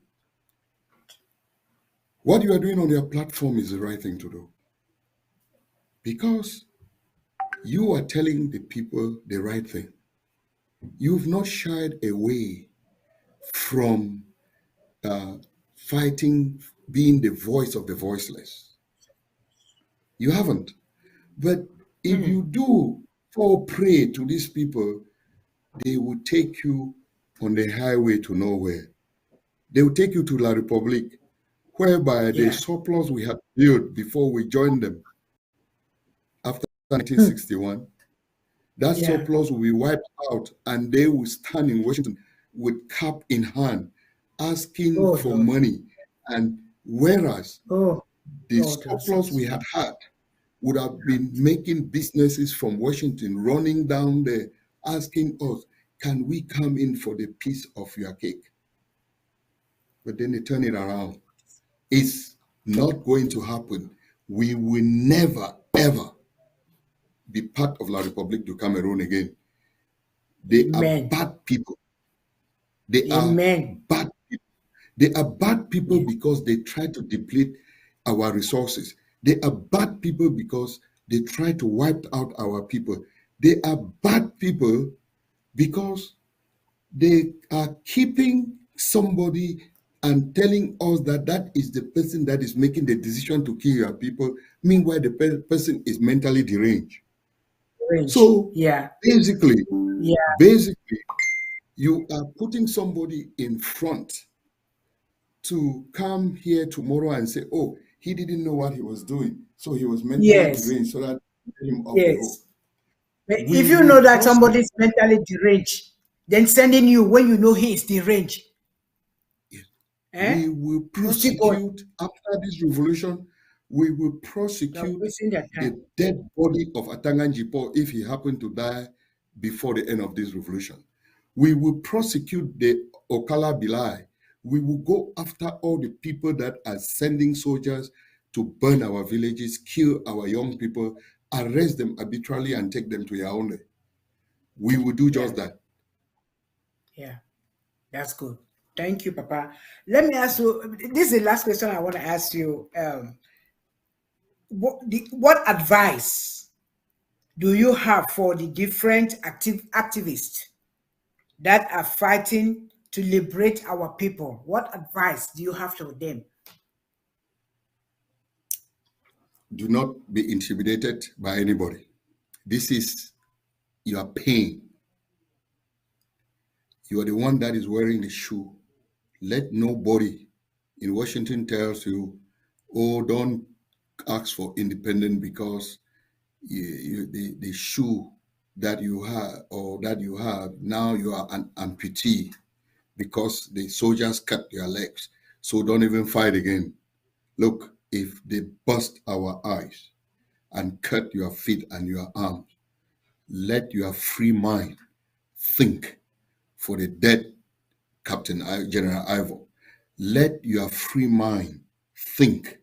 What you are doing on your platform is the right thing to do, because you are telling the people the right thing. You've not shied away from uh, fighting, being the voice of the voiceless. You haven't. But if you do fall prey to these people, they will take you on the highway to nowhere. They will take you to La Republique, whereby the Yeah. surplus we had built before we joined them after 1961, that Yeah. surplus will be wiped out, and they will stand in Washington with cap in hand, asking Oh for Lord. money. And whereas Oh the Lord surplus Jesus. we had would have been making businesses from Washington running down there, asking us, can we come in for the piece of your cake? But then they turn it around. It's not going to happen. We will never, ever be part of La République du Cameroon again. They are Amen. bad people. They are Amen. bad people. They are bad people Yeah. because they try to deplete our resources. They are bad people because they try to wipe out our people. They are bad people because they are keeping somebody and telling us that that is the person that is making the decision to kill your people. Meanwhile, the person is mentally deranged. Range. So Yeah. basically, Yeah. basically, you are putting somebody in front to come here tomorrow and say, oh, he didn't know what he was doing, so he was mentally Yes. deranged, so that let him off the hook. Yes. But We if you will know that prosecute. somebody is mentally deranged, then sending you when you know he is deranged, We eh? will You still go. prosecute after this revolution. We will You're prosecute wasting their time. the dead body of Atanganjipo if he happened to die before the end of this revolution. We will prosecute the Okala Bilai. We will go after all the people that are sending soldiers to burn our villages, kill our young people, arrest them arbitrarily, and take them to Yaoundé. We will do Yeah. just that. Yeah. That's good. Thank you, Papa. Let me ask you. This is the last question I want to ask you. What advice do you have for the different activists that are fighting to liberate our people? What advice do you have for them? Do not be intimidated by anybody. This is your pain. You are the one that is wearing the shoe. Let nobody in Washington tells you, oh, don't ask for independence because the shoe that you have or that you have, now you are an amputee because the soldiers cut your legs. So don't even fight again. Look, if they bust our eyes and cut your feet and your arms, let your free mind think for the dead General Ivor. Let your free mind think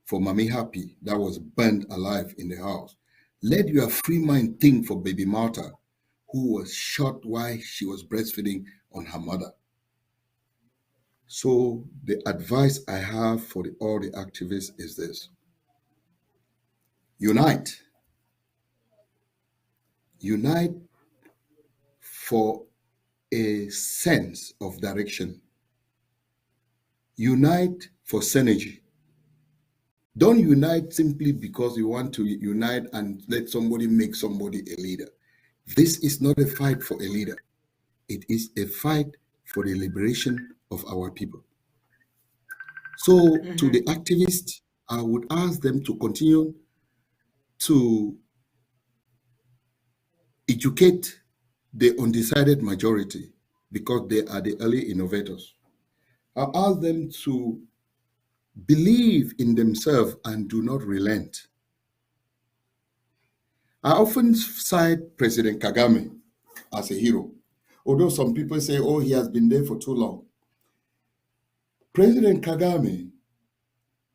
for Mami Happy that was burned alive in the house. Let your free mind think for baby Martha, who was shot while she was breastfeeding on her mother. So the advice I have for all the activists is this: unite. Unite for a sense of direction. Unite for synergy. Don't unite simply because you want to unite and let somebody make somebody a leader. This is not a fight for a leader. It is a fight for the liberation of our people. So to the activists, I would ask them to continue to educate the undecided majority because they are the early innovators. I ask them to believe in themselves and do not relent. I often cite President Kagame as a hero, although some people say, oh, he has been there for too long. President Kagame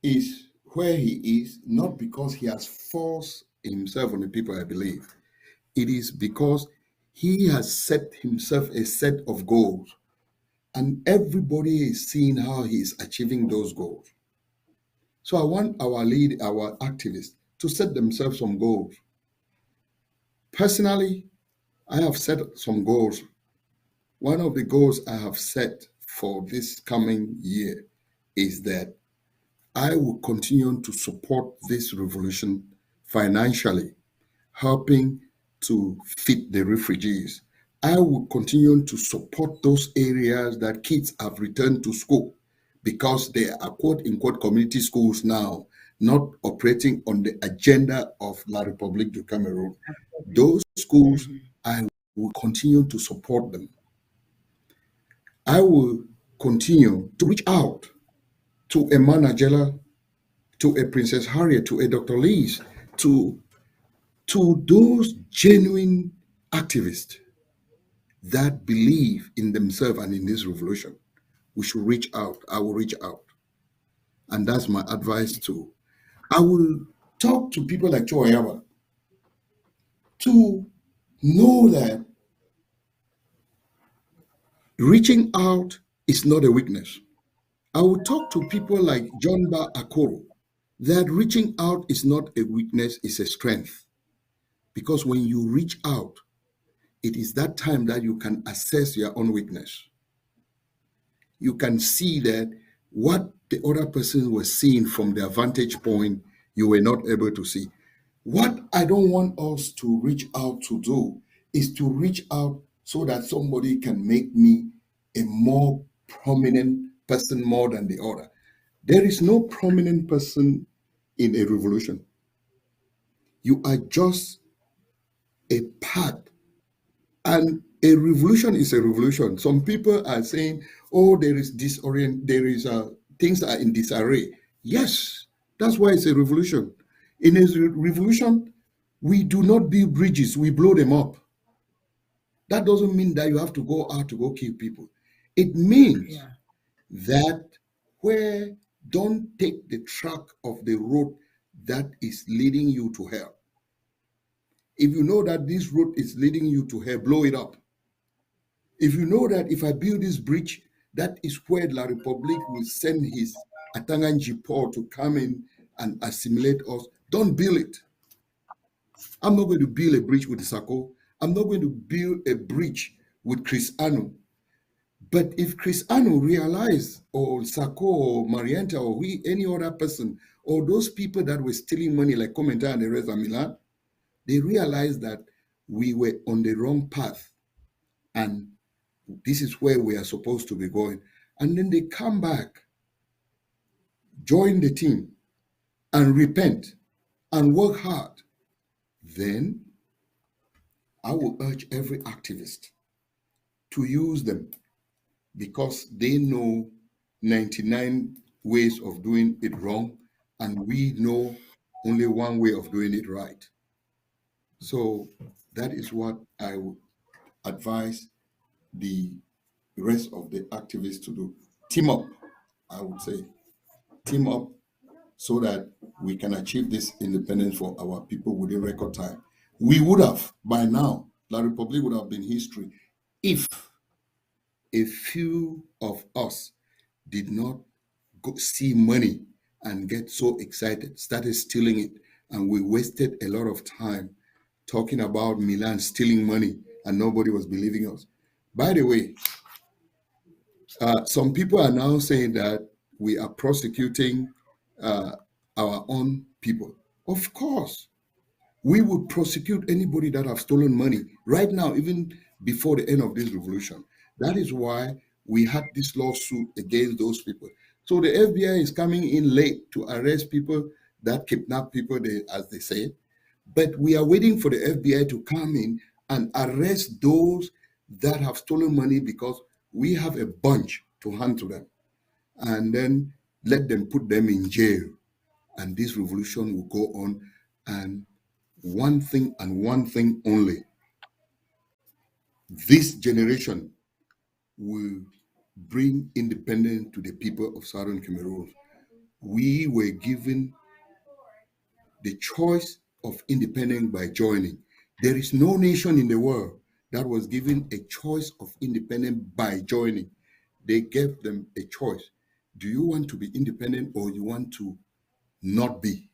is where he is not because he has forced himself on the people, I believe. It is because he has set himself a set of goals, and everybody is seeing how he is achieving those goals. So I want our activists to set themselves some goals. Personally, I have set some goals. One of the goals I have set for this coming year is that I will continue to support this revolution financially, helping to feed the refugees. I will continue to support those areas that kids have returned to school because they are quote unquote community schools now, not operating on the agenda of La République du Cameroon. Those schools, I will continue to support them. I will continue to reach out to a Najella, to a Princess Harriet, to a Dr. Lees, to those genuine activists that believe in themselves and in this revolution. We should reach out. I will reach out. And that's my advice too. I will talk to people like Choyama to know that reaching out is not a weakness. I will talk to people like John Ba Akoro that reaching out is not a weakness, it's a strength. Because when you reach out, it is that time that you can assess your own weakness. You can see that what the other person was seeing from their vantage point, you were not able to see. What I don't want us to reach out to do is to reach out so that somebody can make me a more prominent person more than the other. There is no prominent person in a revolution. You are just a part. And a revolution is a revolution. Some people are saying, "Oh, there is things are in disarray." Yes, that's why it's a revolution. In a revolution, we do not build bridges; we blow them up. That doesn't mean that you have to go out to go kill people. It means that where don't take the track of the road that is leading you to hell. If you know that this road is leading you to hell, blow it up. If you know that if I build this bridge, that is where La Republique will send his Atanganji Paul to come in and assimilate us, don't build it. I'm not going to build a bridge with Sako. I'm not going to build a bridge with Chris Anu. But if Chris Anu realize, or Sako, or Marianta, or any other person, or those people that were stealing money like Komenta and the rest of Milan, they realized that we were on the wrong path. And this is where we are supposed to be going. And then they come back, join the team, and repent and work hard. Then I will urge every activist to use them because they know 99 ways of doing it wrong, and we know only one way of doing it right. So that is what I would advise the rest of the activists to do. Team up, I would say. Team up so that we can achieve this independence for our people within record time. We would have, by now, La Republique would have been history if a few of us did not see money and get so excited, started stealing it, and we wasted a lot of time talking about Milan stealing money and nobody was believing us. By the way, some people are now saying that we are prosecuting our own people. Of course, we would prosecute anybody that have stolen money right now, even before the end of this revolution. That is why we had this lawsuit against those people. So the FBI is coming in late to arrest people that kidnap people, as they say. But we are waiting for the FBI to come in and arrest those that have stolen money because we have a bunch to hand to them. And then let them put them in jail, and this revolution will go on. And one thing and one thing only, this generation will bring independence to the people of Southern Cameroon. We were given the choice of independence by joining. There is no nation in the world that was given a choice of independence by joining. They gave them a choice. Do you want to be independent or you want to not be?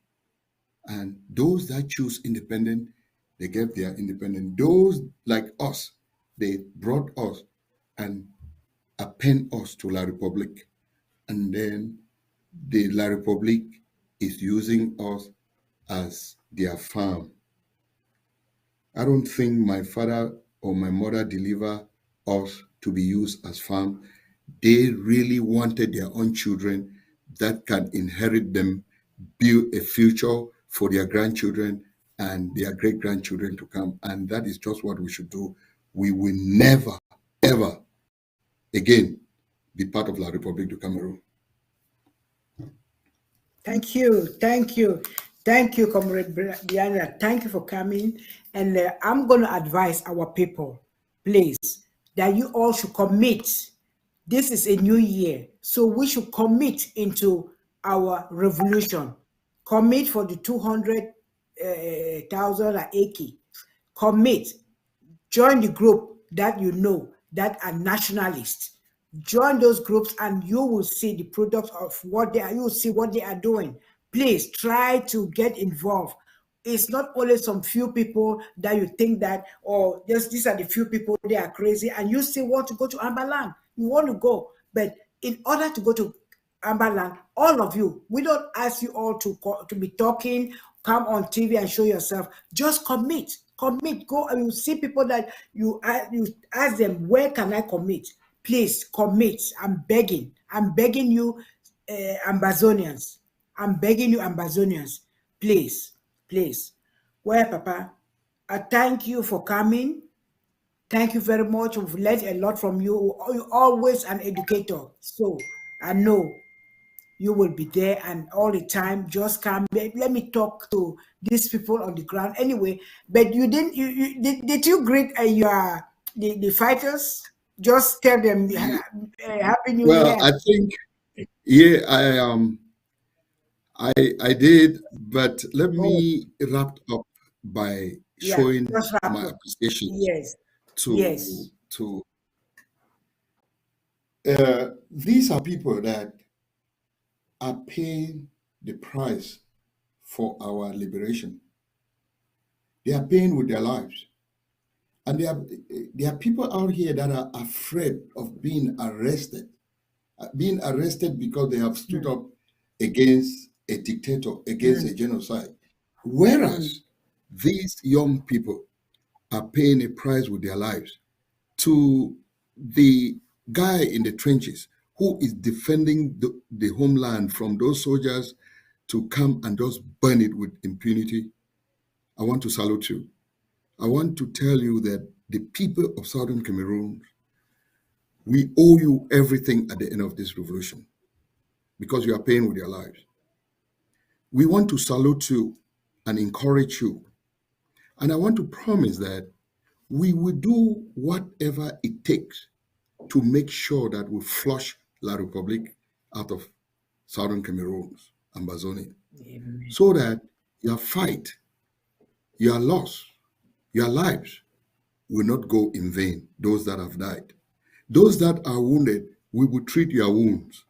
And those that choose independent, they gave their independence. Those like us, they brought us and append us to La Republic. And then the La Republic is using us as their farm. I don't think my father or my mother deliver us to be used as farm. They really wanted their own children that can inherit them, build a future for their grandchildren and their great grandchildren to come. And that is just what we should do. We will never, ever again be part of La Republic du Cameroon. Thank you, thank you, thank you, Comrade Mbianda. Thank you for coming. And I'm going to advise our people, please, that you all should commit. This is a new year, so we should commit into our revolution. Commit for the 200,000 acre. Commit. Join the group that you know that are nationalists. Join those groups and you will see the products of what they are. You will see what they are doing. Please try to get involved. It's not only some few people that you think that, oh, just these are the few people, they are crazy, and you still want to go to Amberland. You want to go, but in order to go to Amberland, all of you, we don't ask you all to be talking, come on TV and show yourself. Just commit, commit. Go and you see people that you ask them, where can I commit? Please commit. I'm begging you, Ambazonians. I'm begging you, Ambazonians. Please, please. Well, Papa, I thank you for coming. Thank you very much. We've learned a lot from you. You're always an educator. So I know you will be there and all the time. Just come. Let me talk to these people on the ground. Anyway, but you didn't. Did you greet the fighters? Just tell them Happy New Well, Year. I think, yeah, I did, but let Oh, me wrap up by yeah. showing Just wrap my up. appreciations Yes. to Yes. these are people that are paying the price for our liberation. They are paying with their lives. And there are people out here that are afraid of being arrested because they have stood Mm, up against a dictator, against mm, a genocide. mm, Whereas these young people are paying a price with their lives to the guy in the trenches who is defending the homeland from those soldiers to come and just burn it with impunity. I want to salute you. I want to tell you that the people of Southern Cameroon, we owe you everything at the end of this revolution because you are paying with your lives. We want to salute you and encourage you. And I want to promise that we will do whatever it takes to make sure that we flush La Republic out of Southern Cameroon's Ambazonia amen. so that your fight, your loss, your lives will not go in vain, those that have died. Those that are wounded, we will treat your wounds.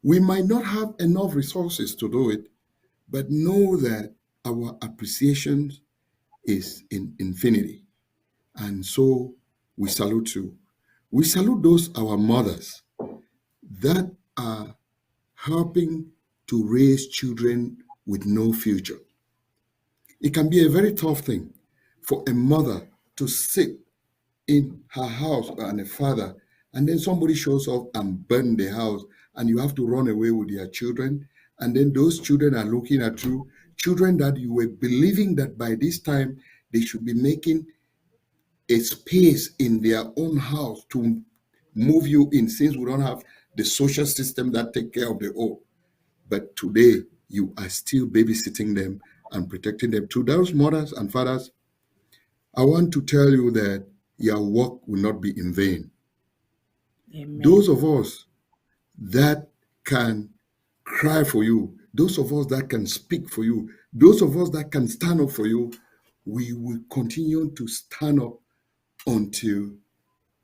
We might not have enough resources to do it, but know that our appreciation is in infinity. And so we salute you. We salute those our mothers that are helping to raise children with no future. It can be a very tough thing for a mother to sit in her house and a father, and then somebody shows up and burn the house, and you have to run away with your children. And then those children are looking at you, children that you were believing that by this time they should be making a space in their own house to move you in, since we don't have the social system that take care of the old. But today, you are still babysitting them and protecting them. To those mothers and fathers, I want to tell you that your work will not be in vain. Amen. Those of us that can cry for you, those of us that can speak for you, those of us that can stand up for you, we will continue to stand up until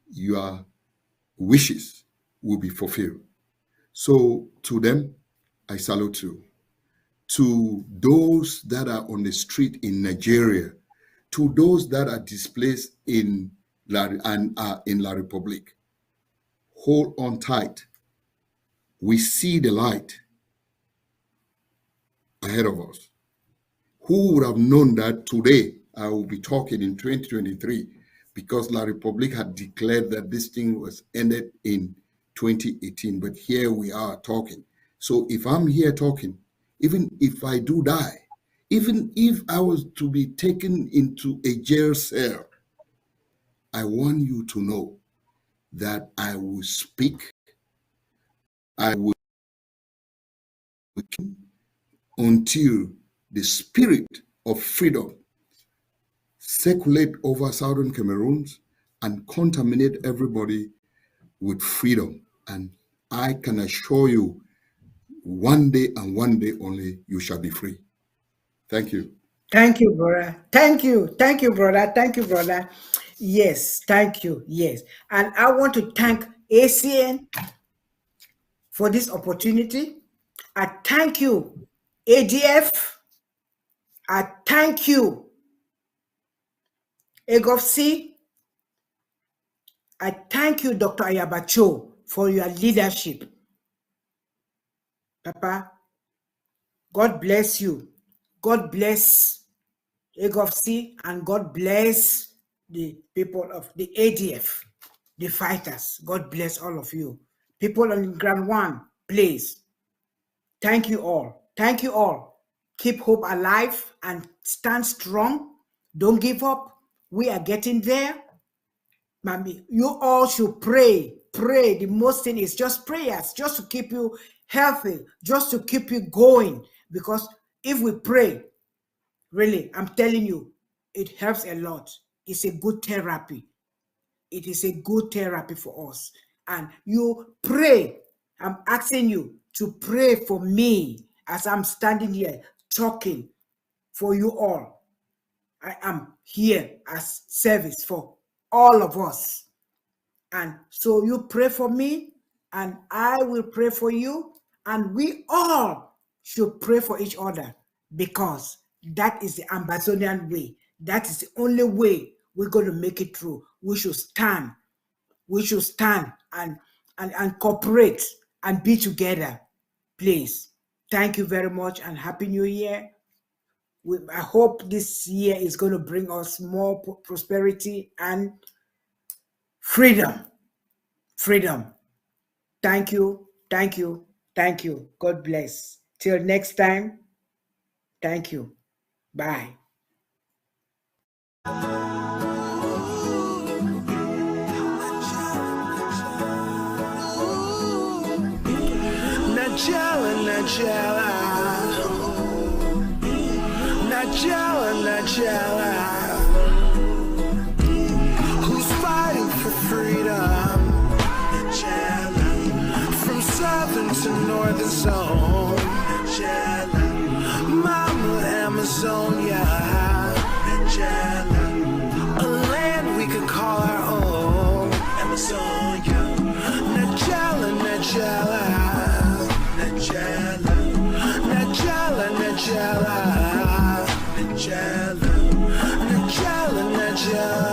your wishes will be fulfilled. So to them, I salute you. To those that are on the street in Nigeria, to those that are displaced in La Republic, hold on tight. We see the light ahead of us. Who would have known that today I will be talking in 2023, because La Republic had declared that this thing was ended in 2018, but here we are talking. So if I'm here talking, even if I do die, even if I was to be taken into a jail cell, I want you to know that I will speak, I will until the spirit of freedom circulate over southern Cameroons and contaminate everybody with freedom. And I can assure you, one day and one day only, you shall be free. Thank you. Thank you, brother. Thank you. Thank you, brother. Thank you, brother. Yes, thank you. Yes. And I want to thank ACN for this opportunity. I thank you, ADF. I thank you, EGOFC. I thank you, Dr. Ayabacho, for your leadership. Papa, God bless you. God bless EGOFC, and God bless the people of the ADF, the fighters. God bless all of you. People on ground one, please. Thank you all. Thank you all. Keep hope alive and stand strong. Don't give up. We are getting there. Mommy, you all should pray. Pray. The most thing is just prayers, just to keep you healthy, just to keep you going. Because if we pray, really, I'm telling you, it helps a lot. It's a good therapy. It is a good therapy for us. And you pray. I'm asking you to pray for me as I'm standing here talking for you all. I am here as service for all of us. And so you pray for me, and I will pray for you, and we all should pray for each other, because that is the Amazonian way. That is the only way we're going to make it through. We should stand. We should stand and cooperate and be together. Please. Thank you very much, and Happy New Year. I hope this year is going to bring us more prosperity and freedom. Freedom. Thank you. Thank you. Thank you. God bless. Till next time. Thank you. Bye. Najella, who's fighting for freedom? Najella, from southern to northern zone. Najella, Mama Amazonia. Najella, a land we could call our own. Amazonia. Najella, Najella, Najella, Najella, Najella, Najella, Najella, Najella.